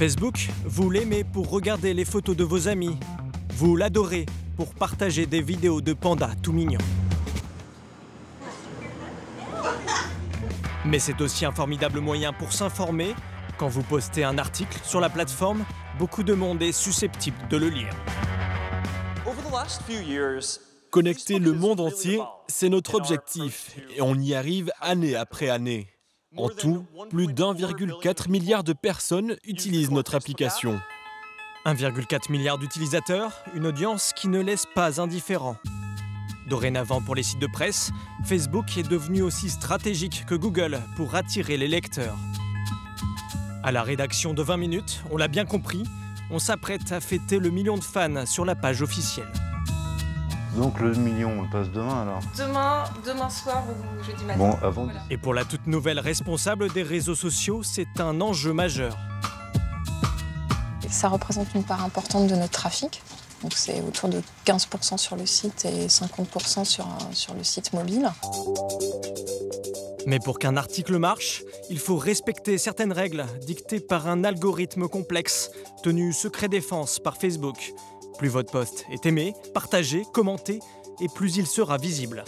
Facebook, vous l'aimez pour regarder les photos de vos amis. Vous l'adorez pour partager des vidéos de pandas tout mignons. Mais c'est aussi un formidable moyen pour s'informer. Quand vous postez un article sur la plateforme, beaucoup de monde est susceptible de le lire. Connecter le monde entier, c'est notre objectif et on y arrive année après année. En tout, plus d'1,4 milliard de personnes utilisent notre application. 1,4 milliard d'utilisateurs, une audience qui ne laisse pas indifférent. Dorénavant, pour les sites de presse, Facebook est devenu aussi stratégique que Google pour attirer les lecteurs. À la rédaction de 20 minutes, on l'a bien compris, on s'apprête à fêter le million de fans sur la page officielle. Donc le million, on passe demain alors? Demain soir ou jeudi matin. Bon, avant. Voilà. Et pour la toute nouvelle responsable des réseaux sociaux, c'est un enjeu majeur. Ça représente une part importante de notre trafic. Donc c'est autour de 15% sur le site et 50% sur le site mobile. Mais pour qu'un article marche, il faut respecter certaines règles dictées par un algorithme complexe, tenu secret défense par Facebook. Plus votre post est aimé, partagé, commenté, et plus il sera visible.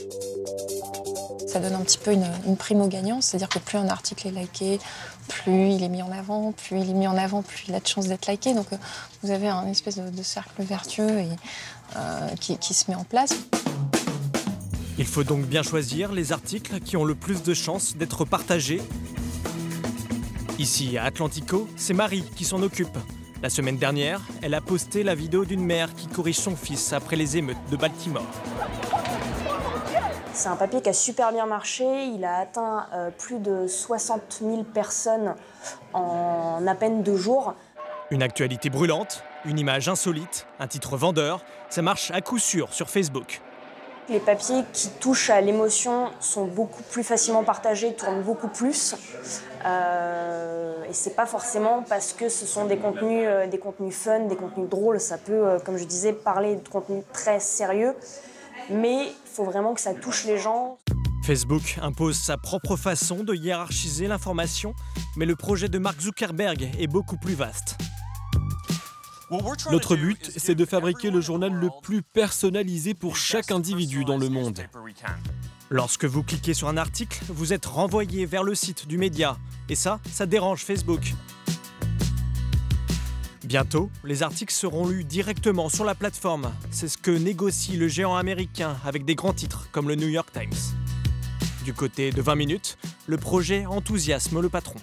Ça donne un petit peu une prime au gagnant, c'est-à-dire que plus un article est liké, plus il est mis en avant, plus il est mis en avant, plus il a de chances d'être liké. Donc vous avez un espèce de cercle vertueux qui se met en place. Il faut donc bien choisir les articles qui ont le plus de chances d'être partagés. Ici, à Atlantico, c'est Marie qui s'en occupe. La semaine dernière, elle a posté la vidéo d'une mère qui corrige son fils après les émeutes de Baltimore. C'est un papier qui a super bien marché. Il a atteint plus de 60 000 personnes en à peine 2 jours. Une actualité brûlante, une image insolite, un titre vendeur, ça marche à coup sûr sur Facebook. Les papiers qui touchent à l'émotion sont beaucoup plus facilement partagés, tournent beaucoup plus. Et c'est pas forcément parce que ce sont des contenus fun, des contenus drôles. Ça peut, comme je disais, parler de contenus très sérieux. Mais il faut vraiment que ça touche les gens. Facebook impose sa propre façon de hiérarchiser l'information, mais le projet de Mark Zuckerberg est beaucoup plus vaste. Notre but, c'est de fabriquer le journal le plus personnalisé pour chaque individu dans le monde. Lorsque vous cliquez sur un article, vous êtes renvoyé vers le site du média. Et ça dérange Facebook. Bientôt, les articles seront lus directement sur la plateforme. C'est ce que négocie le géant américain avec des grands titres comme le New York Times. Du côté de 20 minutes, le projet enthousiasme le patron.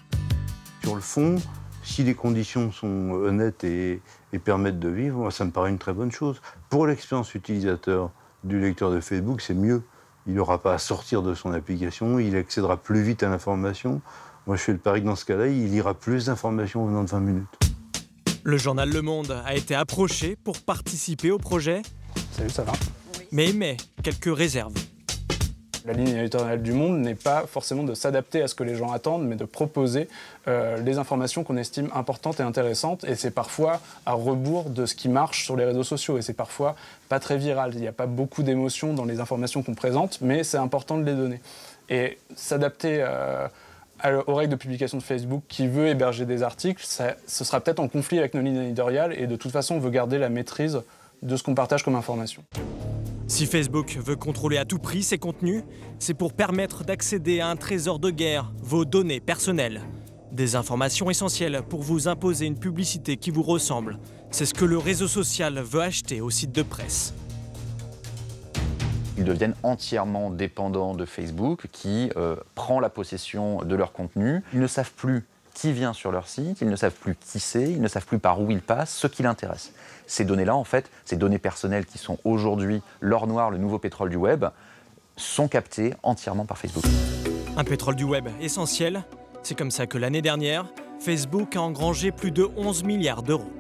Sur le fond, si les conditions sont honnêtes et permettent de vivre, ça me paraît une très bonne chose. Pour l'expérience utilisateur du lecteur de Facebook, c'est mieux. Il n'aura pas à sortir de son application, il accédera plus vite à l'information. Moi, je fais le pari que dans ce cas-là, il lira plus d'informations venant de 20 minutes. Le journal Le Monde a été approché pour participer au projet. Salut, ça va? Mais émet quelques réserves. La ligne éditoriale du Monde n'est pas forcément de s'adapter à ce que les gens attendent, mais de proposer les informations qu'on estime importantes et intéressantes. Et c'est parfois à rebours de ce qui marche sur les réseaux sociaux. Et c'est parfois pas très viral. Il n'y a pas beaucoup d'émotions dans les informations qu'on présente, mais c'est important de les donner. Et s'adapter aux règles de publication de Facebook qui veut héberger des articles, ce sera peut-être en conflit avec nos lignes éditoriales. Et de toute façon, on veut garder la maîtrise de ce qu'on partage comme information. Si Facebook veut contrôler à tout prix ses contenus, c'est pour permettre d'accéder à un trésor de guerre, vos données personnelles. Des informations essentielles pour vous imposer une publicité qui vous ressemble. C'est ce que le réseau social veut acheter au site de presse. Ils deviennent entièrement dépendants de Facebook qui prend la possession de leur contenu. Ils ne savent plus qui vient sur leur site, ils ne savent plus qui c'est, ils ne savent plus par où ils passent, ce qui l'intéresse. Ces données-là, en fait, ces données personnelles qui sont aujourd'hui l'or noir, le nouveau pétrole du web, sont captées entièrement par Facebook. Un pétrole du web essentiel, c'est comme ça que l'année dernière, Facebook a engrangé plus de 11 milliards d'euros.